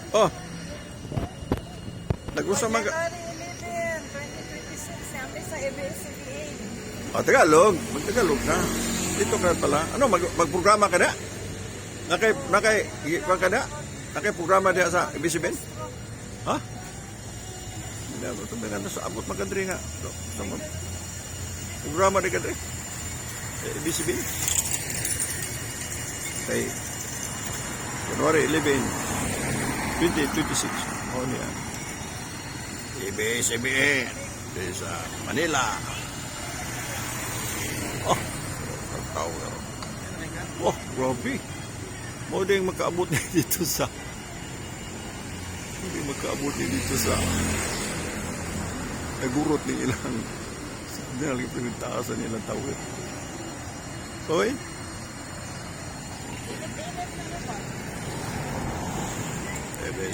Oh, nag-usa man ka. January 11, 2026, sabi sa ABS-CBN. Tagalog. Mag-Tagalog na. Dito ka pala. Ano, magprograma ka na? Kwan ka na? Programa diya sa ABS-CBN? Ha? Hindi ako. Ito may sa abot magandri nga. Programa di ka dre. ABS-CBN. Kay January 11, 2026. Oh, niya. ABS-CBN. Sa Manila. Oh, tao na. Oh, grabe. Mo din makaabot din dito sa nagurot ni ilang hindi na lang pinagtaasan nilang tawid. Hoy? Ebe.